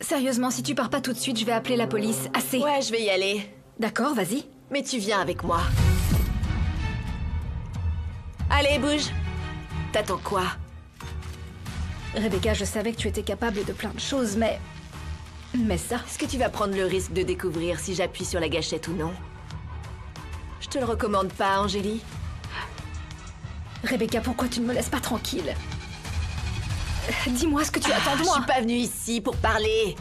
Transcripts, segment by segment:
Sérieusement, si tu pars pas tout de suite, je vais appeler la police. Assez. Ouais, je vais y aller. D'accord, vas-y. Mais tu viens avec moi. Allez, bouge. T'attends quoi? Rebecca, je savais que tu étais capable de plein de choses, mais... Mais ça... Est-ce que tu vas prendre le risque de découvrir si j'appuie sur la gâchette ou non? Je te le recommande pas, Angélie. Rebecca, pourquoi tu ne me laisses pas tranquille? Dis-moi ce que tu attends de moi. Je suis pas venue ici pour parler.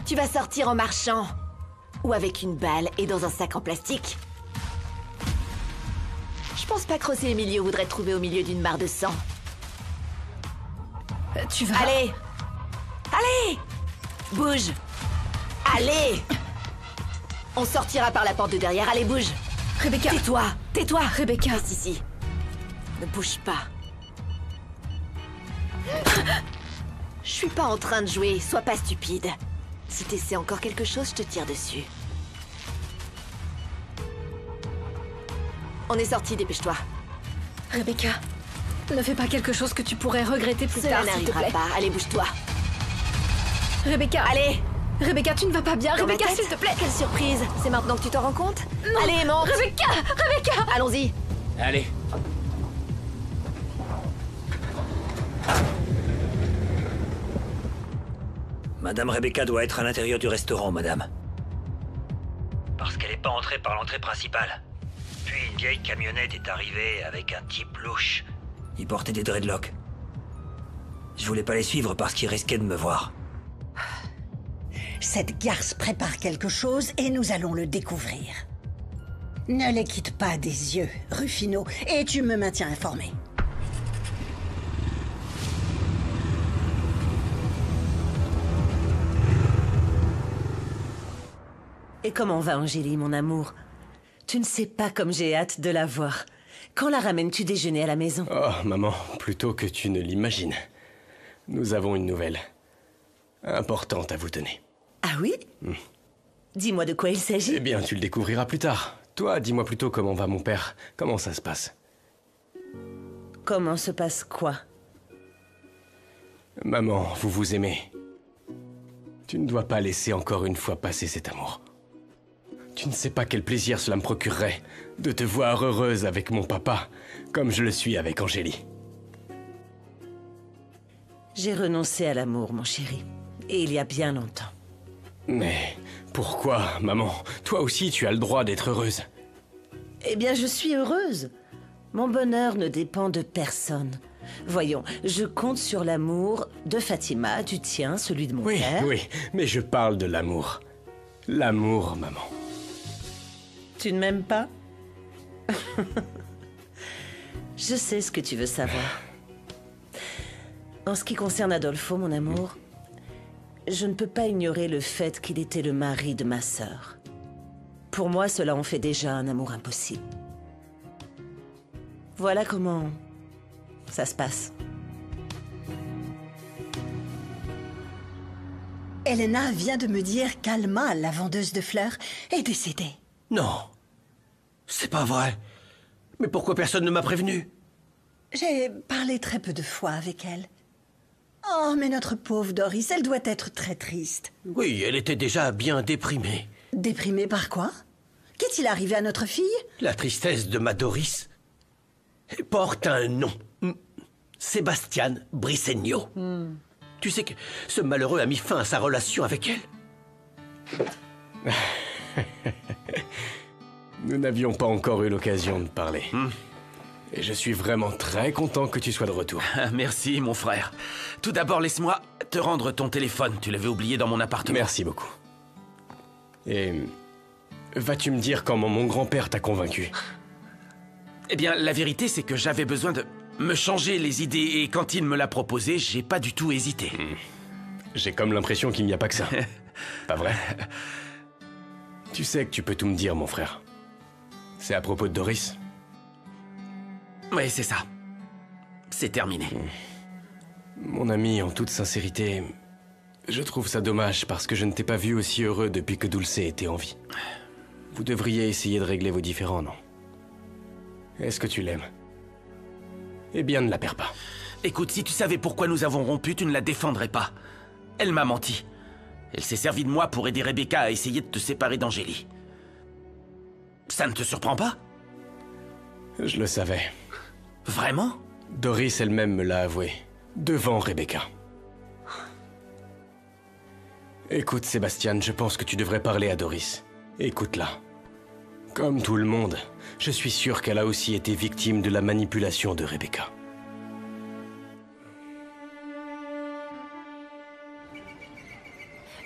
Tu vas sortir en marchant. Ou avec une balle et dans un sac en plastique. Je pense pas que Ross et Emilio voudraient te trouver au milieu d'une mare de sang. Tu vas... Allez! Allez! Bouge! Allez! On sortira par la porte de derrière. Allez, bouge! Rebecca! Tais-toi! Tais-toi! Rebecca! Reste ici. Ne bouge pas. Je suis pas en train de jouer, sois pas stupide. Si t'essaies encore quelque chose, je te tire dessus. On est sorti, dépêche-toi. Rebecca, ne fais pas quelque chose que tu pourrais regretter plus Cela tard, s'il te n'arrivera plaît. pas. Allez, bouge-toi. Rebecca! Allez! Rebecca, tu ne vas pas bien. Dans ma Rebecca, tête. s'il te plaît! Quelle surprise! C'est maintenant que tu t'en rends compte? Non. Allez, monte! Rebecca! Rebecca! Allons-y! Allez. Madame Rebecca doit être à l'intérieur du restaurant, madame. Parce qu'elle n'est pas entrée par l'entrée principale. Puis une vieille camionnette est arrivée avec un type louche. Il portait des dreadlocks. Je voulais pas les suivre parce qu'ils risquaient de me voir. Cette garce prépare quelque chose et nous allons le découvrir. Ne les quitte pas des yeux, Rufino, et tu me maintiens informé. Et comment va Angélie, mon amour? Tu ne sais pas comme j'ai hâte de la voir. Quand la ramènes-tu déjeuner à la maison? Oh, maman, plutôt que tu ne l'imagines. Nous avons une nouvelle importante à vous donner. Ah oui? Dis-moi de quoi il s'agit. Eh bien, tu le découvriras plus tard. Toi, dis-moi plutôt comment va mon père. Comment ça se passe? Comment se passe quoi? Maman, vous vous aimez. Tu ne dois pas laisser encore une fois passer cet amour. Tu ne sais pas quel plaisir cela me procurerait de te voir heureuse avec mon papa, comme je le suis avec Angélie. J'ai renoncé à l'amour, mon chéri. Et il y a bien longtemps. Mais pourquoi, maman? Toi aussi, tu as le droit d'être heureuse. Eh bien, je suis heureuse. Mon bonheur ne dépend de personne. Voyons, je compte sur l'amour de Fatima, du tien, celui de mon Oui, père. oui, mais je parle de l'amour. L'amour, maman. Tu ne m'aimes pas? Je sais ce que tu veux savoir. En ce qui concerne Adolfo, mon amour, je ne peux pas ignorer le fait qu'il était le mari de ma sœur. Pour moi, cela en fait déjà un amour impossible. Voilà comment ça se passe. Elena vient de me dire qu'Alma, la vendeuse de fleurs, est décédée. Non. C'est pas vrai. Mais pourquoi personne ne m'a prévenu? J'ai parlé très peu de fois avec elle. Oh, mais notre pauvre Doris, elle doit être très triste. Oui, elle était déjà bien déprimée. Déprimée par quoi? Qu'est-il arrivé à notre fille? La tristesse de ma Doris porte un nom. Sébastien Brissegno. Tu sais que ce malheureux a mis fin à sa relation avec elle. Nous n'avions pas encore eu l'occasion de parler. Et je suis vraiment très content que tu sois de retour. Merci, mon frère. Tout d'abord, laisse-moi te rendre ton téléphone. Tu l'avais oublié dans mon appartement. Merci beaucoup. Et vas-tu me dire comment mon grand-père t'a convaincu? Eh bien, la vérité, c'est que j'avais besoin de me changer les idées. Et quand il me l'a proposé, j'ai pas du tout hésité. J'ai comme l'impression qu'il n'y a pas que ça. Pas vrai? Tu sais que tu peux tout me dire, mon frère. C'est à propos de Doris? Oui, c'est ça. C'est terminé. Mon ami, en toute sincérité, je trouve ça dommage parce que je ne t'ai pas vu aussi heureux depuis que Dulce était en vie. Vous devriez essayer de régler vos différends, non? Est-ce que tu l'aimes? Eh bien, ne la perds pas. Écoute, si tu savais pourquoi nous avons rompu, tu ne la défendrais pas. Elle m'a menti. Elle s'est servie de moi pour aider Rebecca à essayer de te séparer d'Angélie. Ça ne te surprend pas? Je le savais. Vraiment? Doris elle-même me l'a avoué. Devant Rebecca. Écoute, Sébastien, je pense que tu devrais parler à Doris. Écoute-la. Comme tout le monde, je suis sûr qu'elle a aussi été victime de la manipulation de Rebecca.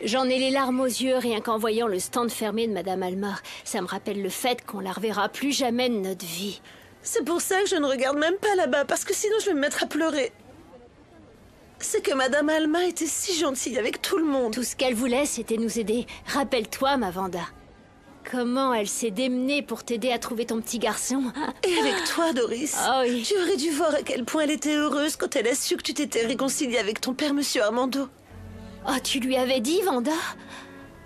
J'en ai les larmes aux yeux rien qu'en voyant le stand fermé de Madame Alma. Ça me rappelle le fait qu'on la reverra plus jamais de notre vie. C'est pour ça que je ne regarde même pas là-bas, parce que sinon je vais me mettre à pleurer. C'est que Madame Alma était si gentille avec tout le monde. Tout ce qu'elle voulait, c'était nous aider. Rappelle-toi, ma Vanda. Comment elle s'est démenée pour t'aider à trouver ton petit garçon. Et avec toi, Doris. Ah oui. Tu aurais dû voir à quel point elle était heureuse quand elle a su que tu t'étais réconciliée avec ton père, Monsieur Armando. Oh, tu lui avais dit, Vanda?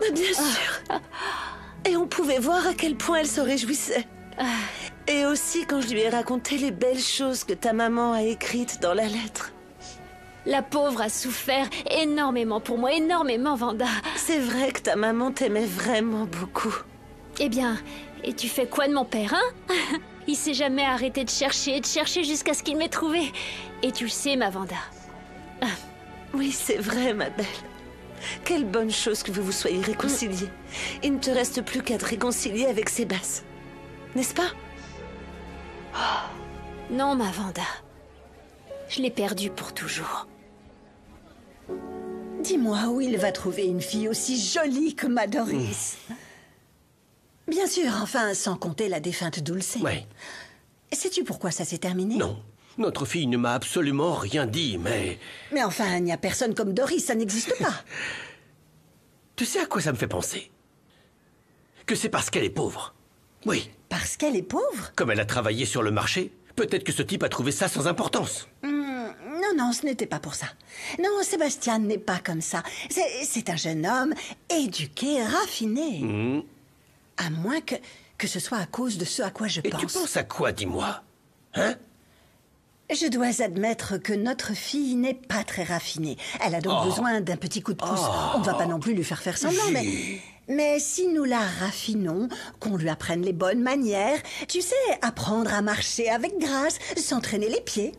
Mais bien sûr. Et on pouvait voir à quel point elle se réjouissait. Et aussi quand je lui ai raconté les belles choses que ta maman a écrites dans la lettre. La pauvre a souffert énormément pour moi, énormément, Vanda. C'est vrai que ta maman t'aimait vraiment beaucoup. Eh bien, et tu fais quoi de mon père, hein? Il s'est jamais arrêté de chercher jusqu'à ce qu'il m'ait trouvé. Et tu le sais, ma Vanda. Oui, c'est vrai, ma belle. Quelle bonne chose que vous vous soyez réconciliés. Il ne te reste plus qu'à te réconcilier avec Sébastien. N'est-ce pas? Non, ma Vanda. Je l'ai perdu pour toujours. Dis-moi où il va trouver une fille aussi jolie que ma Doris. Bien sûr, enfin, sans compter la défunte Dulce. Ouais. Sais-tu pourquoi ça s'est terminé? Non. Notre fille ne m'a absolument rien dit, mais... Mais enfin, il n'y a personne comme Doris, ça n'existe pas. Tu sais à quoi ça me fait penser? Que c'est parce qu'elle est pauvre. Oui. Parce qu'elle est pauvre? Comme elle a travaillé sur le marché, peut-être que ce type a trouvé ça sans importance. Non, non, ce n'était pas pour ça. Non, Sébastien n'est pas comme ça. C'est un jeune homme éduqué, raffiné. À moins que ce soit à cause de ce à quoi je Et pense. tu penses à quoi, dis-moi? Hein? Je dois admettre que notre fille n'est pas très raffinée. Elle a donc besoin d'un petit coup de pouce. On ne va pas non plus lui faire semblant, mais si nous la raffinons, qu'on lui apprenne les bonnes manières, tu sais, apprendre à marcher avec grâce, s'entraîner les pieds.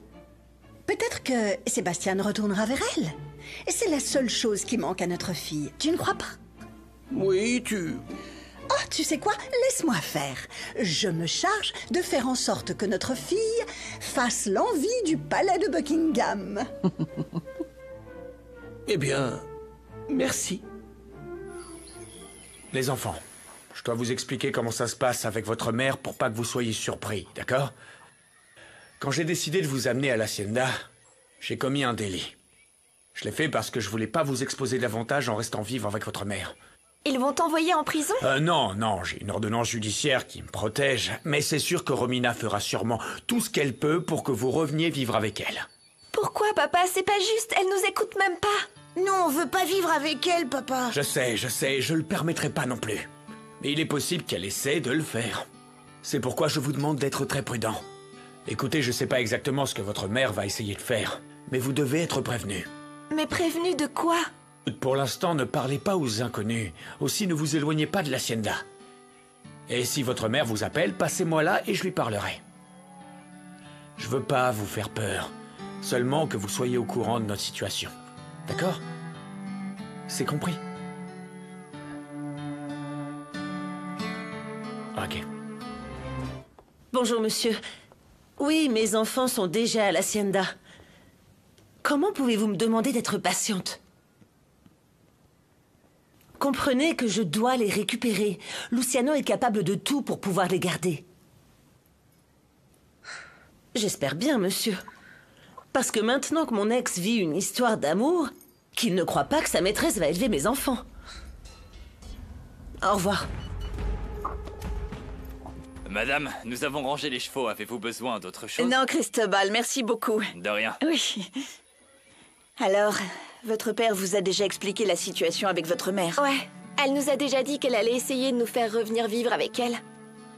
Peut-être que Sébastien retournera vers elle. Et c'est la seule chose qui manque à notre fille. Tu ne crois pas? Oui, tu... Oh, tu sais quoi? Laisse-moi faire. Je me charge de faire en sorte que notre fille fasse l'envie du palais de Buckingham. Eh bien, merci. Les enfants, je dois vous expliquer comment ça se passe avec votre mère pour pas que vous soyez surpris, d'accord? Quand j'ai décidé de vous amener à l'Hacienda, j'ai commis un délit. Je l'ai fait parce que je voulais pas vous exposer davantage en restant vivre avec votre mère. Ils vont t'envoyer en prison? Non, j'ai une ordonnance judiciaire qui me protège, mais c'est sûr que Romina fera sûrement tout ce qu'elle peut pour que vous reveniez vivre avec elle. Pourquoi, papa? C'est pas juste, elle nous écoute même pas. Non, on veut pas vivre avec elle, papa. Je sais, je le permettrai pas non plus. Mais il est possible qu'elle essaie de le faire. C'est pourquoi je vous demande d'être très prudent. Écoutez, je sais pas exactement ce que votre mère va essayer de faire, mais vous devez être prévenu. Mais prévenu de quoi? Pour l'instant, ne parlez pas aux inconnus. Aussi, ne vous éloignez pas de l'Hacienda. Et si votre mère vous appelle, passez-moi là et je lui parlerai. Je veux pas vous faire peur. Seulement que vous soyez au courant de notre situation. D'accord? C'est compris? Ok. Bonjour, monsieur. Oui, mes enfants sont déjà à l'Hacienda. Comment pouvez-vous me demander d'être patiente? Comprenez que je dois les récupérer. Luciano est capable de tout pour pouvoir les garder. J'espère bien, monsieur. Parce que maintenant que mon ex vit une histoire d'amour, qu'il ne croit pas que sa maîtresse va élever mes enfants. Au revoir. Madame, nous avons rangé les chevaux. Avez-vous besoin d'autre chose? Non, Cristobal, merci beaucoup. De rien. Oui. Alors, votre père vous a déjà expliqué la situation avec votre mère? Ouais, elle nous a déjà dit qu'elle allait essayer de nous faire revenir vivre avec elle.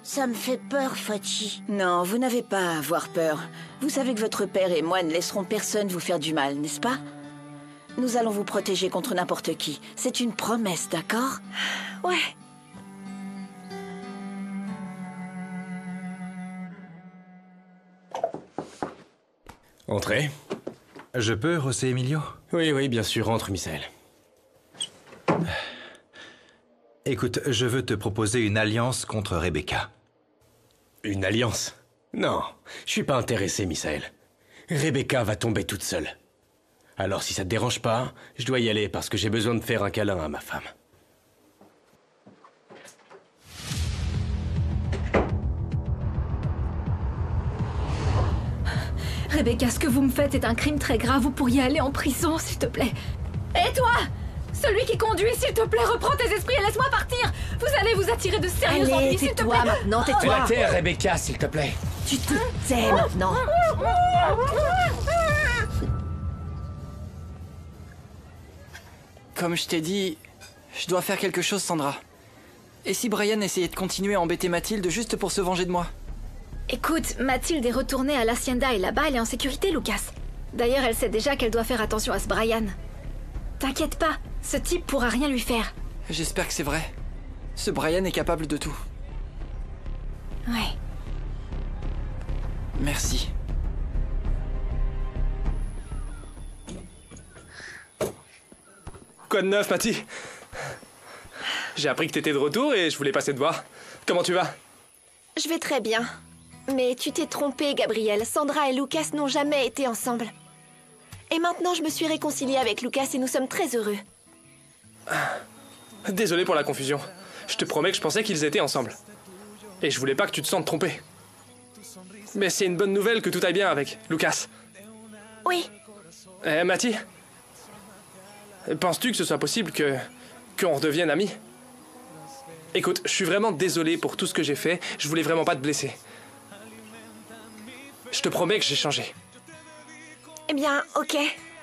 Ça me fait peur, Fachi. Non, vous n'avez pas à avoir peur. Vous savez que votre père et moi ne laisserons personne vous faire du mal, n'est-ce pas? Nous allons vous protéger contre n'importe qui. C'est une promesse, d'accord? Ouais. Entrez. Je peux, José Emilio? Oui, oui, bien sûr, entre, Misaël. Écoute, je veux te proposer une alliance contre Rebecca. Une alliance? Non, je suis pas intéressé, Misaël. Rebecca va tomber toute seule. Alors si ça te dérange pas, je dois y aller parce que j'ai besoin de faire un câlin à ma femme. Rebecca, ce que vous me faites est un crime très grave. Vous pourriez aller en prison, s'il te plaît. Et toi? Celui qui conduit, s'il te plaît, reprends tes esprits et laisse-moi partir. Vous allez vous attirer de sérieux ennuis, s'il te plaît. Tais-toi maintenant, tais-toi. Fais la terre, Rebecca, s'il te plaît. Tu te tais maintenant. Comme je t'ai dit, je dois faire quelque chose, Sandra. Et si Brian essayait de continuer à embêter Mathilde juste pour se venger de moi? Écoute, Mathilde est retournée à l'Hacienda et là-bas, elle est en sécurité, Lucas. D'ailleurs, elle sait déjà qu'elle doit faire attention à ce Brian. T'inquiète pas, ce type pourra rien lui faire. J'espère que c'est vrai. Ce Brian est capable de tout. Ouais. Merci. Quoi de neuf, Mathie? J'ai appris que t'étais de retour et je voulais passer te voir. Comment tu vas? Je vais très bien. Mais tu t'es trompé, Gabriel. Sandra et Lucas n'ont jamais été ensemble. Et maintenant, je me suis réconciliée avec Lucas et nous sommes très heureux. Désolé pour la confusion. Je te promets que je pensais qu'ils étaient ensemble. Et je voulais pas que tu te sentes trompé. Mais c'est une bonne nouvelle que tout aille bien avec Lucas. Oui. Mathie, penses-tu que ce soit possible qu'on redevienne amis? Écoute, je suis vraiment désolé pour tout ce que j'ai fait. Je voulais vraiment pas te blesser. Je te promets que j'ai changé. Eh bien, ok.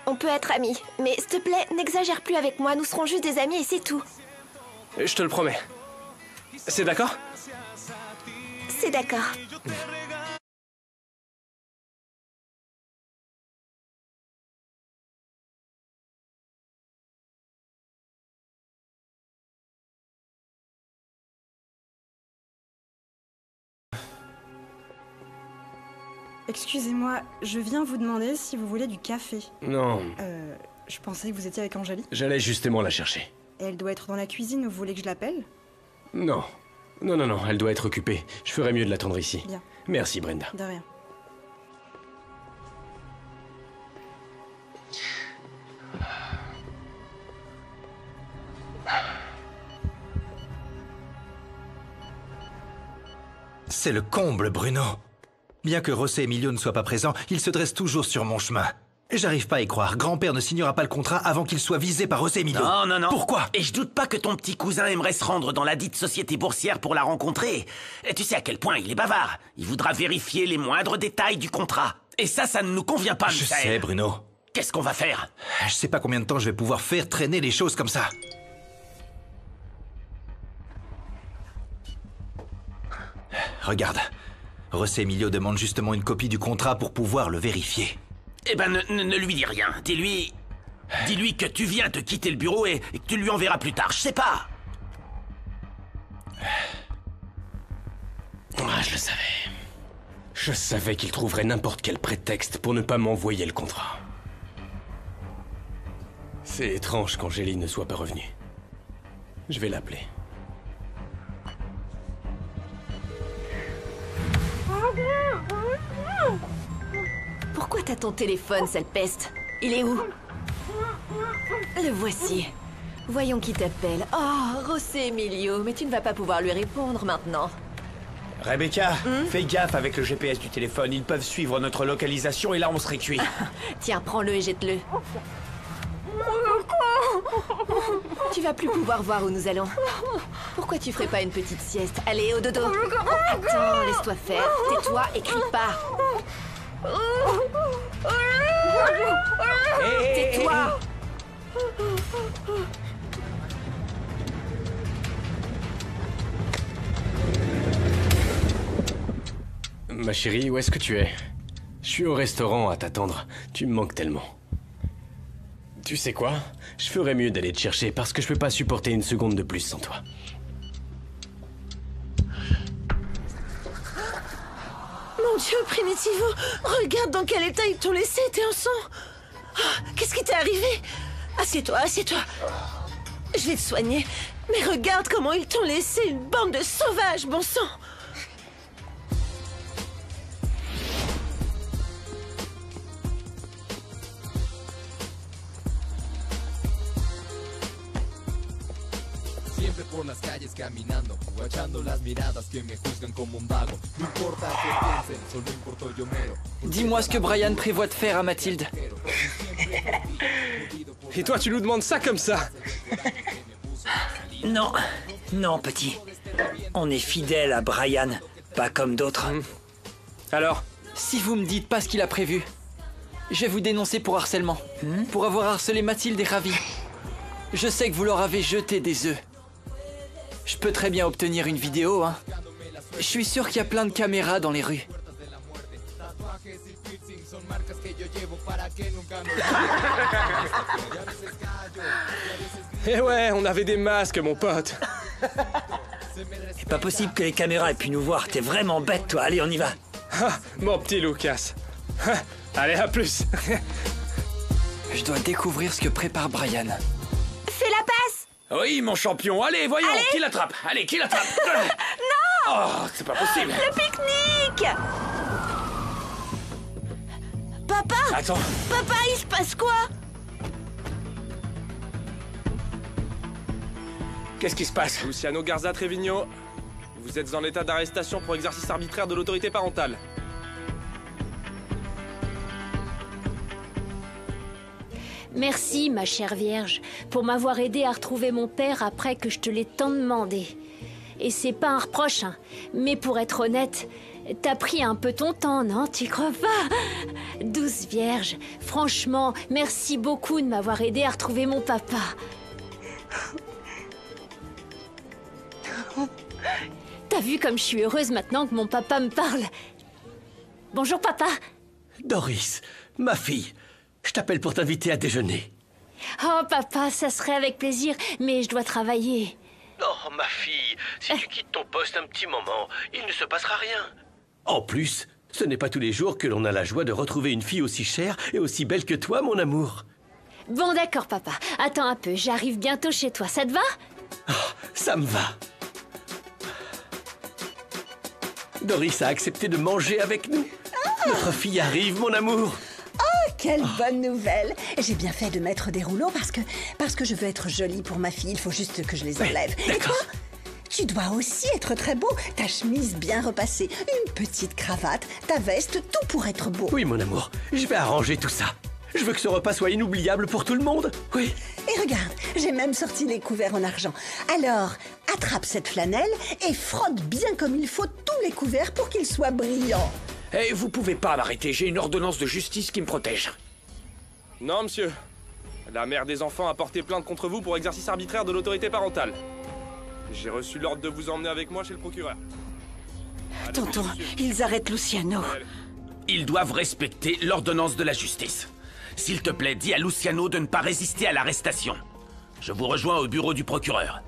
On peut être amis. Mais s'il te plaît, n'exagère plus avec moi. Nous serons juste des amis et c'est tout. Je te le promets. C'est d'accord? C'est d'accord. Excusez-moi, je viens vous demander si vous voulez du café. Non. Je pensais que vous étiez avec Angélie. J'allais justement la chercher. Et elle doit être dans la cuisine, vous voulez que je l'appelle? Non. Non, non, non, elle doit être occupée. Je ferais mieux de l'attendre ici. Bien. Merci, Brenda. De rien. C'est le comble, Bruno. Bien que José Emilio ne soit pas présent, il se dresse toujours sur mon chemin. J'arrive pas à y croire. Grand-père ne signera pas le contrat avant qu'il soit visé par José Emilio. Non, non, non. Pourquoi? Et je doute pas que ton petit cousin aimerait se rendre dans la dite société boursière pour la rencontrer. Et tu sais à quel point il est bavard. Il voudra vérifier les moindres détails du contrat. Et ça ne nous convient pas, Je Michael. sais, Bruno. Qu'est-ce qu'on va faire? Je sais pas combien de temps je vais pouvoir faire traîner les choses comme ça. Regarde. José Emilio demande justement une copie du contrat pour pouvoir le vérifier. Eh ben, ne lui dis rien. Dis-lui que tu viens de quitter le bureau et que tu lui enverras plus tard. Je sais pas. Ah, je le savais. Je savais qu'il trouverait n'importe quel prétexte pour ne pas m'envoyer le contrat. C'est étrange qu'Angélie ne soit pas revenue. Je vais l'appeler. Pourquoi t'as ton téléphone, sale peste? Il est où? Le voici. Voyons qui t'appelle. Oh, José Emilio, mais tu ne vas pas pouvoir lui répondre maintenant. Rebecca, fais gaffe avec le GPS du téléphone. Ils peuvent suivre notre localisation et là on serait cuit. Tiens, prends-le et jette-le. Tu vas plus pouvoir voir où nous allons. Pourquoi tu ferais pas une petite sieste? Allez, au dodo. Attends, laisse-toi faire. Tais-toi et crie pas. Tais-toi. Ma chérie, où est-ce que tu es? Je suis au restaurant à t'attendre. Tu me manques tellement. Tu sais quoi? Je ferais mieux d'aller te chercher parce que je peux pas supporter une seconde de plus sans toi. Mon Dieu, Primitivo, regarde dans quel état ils t'ont laissé, t'es en sang. Qu'est-ce qui t'est arrivé? Assieds-toi, assieds-toi. Je vais te soigner. Mais regarde comment ils t'ont laissé, une bande de sauvages, bon sang. Siempre por las calles caminando, guachando las miradas que me juzgan como un vago. No importa que piensen, solo importo yo mero. Dis-moi ce que Brian prévoit de faire à Mathilde. Et toi, tu nous demandes ça comme ça? Non, non, petit. On est fidèle à Brian, pas comme d'autres. Alors? Si vous me dites pas ce qu'il a prévu, je vais vous dénoncer pour harcèlement. Pour avoir harcelé Mathilde et Ravi. Je sais que vous leur avez jeté des œufs. Je peux très bien obtenir une vidéo, hein. Je suis sûr qu'il y a plein de caméras dans les rues. Eh ouais, on avait des masques, mon pote. C'est pas possible que les caméras aient pu nous voir. T'es vraiment bête, toi. Allez, on y va. Ah, mon petit Lucas. Allez, à plus. Je dois découvrir ce que prépare Brian. Fais la passe! Oui, mon champion. Allez, voyons. Allez. Qui l'attrape? Allez, qui l'attrape? Non! Oh, c'est pas possible. Le pique-nique! Papa! Attends. Papa, il se passe quoi? Qu'est-ce qui se passe? Luciano Garza Trevino, vous êtes en état d'arrestation pour exercice arbitraire de l'autorité parentale. Merci, ma chère Vierge, pour m'avoir aidé à retrouver mon père après que je te l'ai tant demandé. Et c'est pas un reproche, hein, mais pour être honnête, t'as pris un peu ton temps, non? Tu crois pas? Douce Vierge, franchement, merci beaucoup de m'avoir aidé à retrouver mon papa. T'as vu comme je suis heureuse maintenant que mon papa me parle? Bonjour, papa. Doris, ma fille, je t'appelle pour t'inviter à déjeuner. Oh, papa, ça serait avec plaisir, mais je dois travailler. Oh, ma fille, si tu quittes ton poste un petit moment, il ne se passera rien. En plus, ce n'est pas tous les jours que l'on a la joie de retrouver une fille aussi chère et aussi belle que toi, mon amour. Bon, d'accord, papa. Attends un peu, j'arrive bientôt chez toi. Ça te va? Oh, ça me va. Doris a accepté de manger avec nous. Notre fille arrive, mon amour. Oh, quelle bonne nouvelle! J'ai bien fait de mettre des rouleaux parce que je veux être jolie pour ma fille. Il faut juste que je les enlève. Et toi? Tu dois aussi être très beau. Ta chemise bien repassée, une petite cravate, ta veste, tout pour être beau. Oui, mon amour, je vais arranger tout ça. Je veux que ce repas soit inoubliable pour tout le monde. Oui. Et regarde, j'ai même sorti les couverts en argent. Alors, attrape cette flanelle et frotte bien comme il faut tous les couverts pour qu'ils soient brillants. Eh, vous pouvez pas m'arrêter, j'ai une ordonnance de justice qui me protège. Non, monsieur. La mère des enfants a porté plainte contre vous pour exercice arbitraire de l'autorité parentale. J'ai reçu l'ordre de vous emmener avec moi chez le procureur. Tonton, ils arrêtent Luciano. Ils doivent respecter l'ordonnance de la justice. S'il te plaît, dis à Luciano de ne pas résister à l'arrestation. Je vous rejoins au bureau du procureur.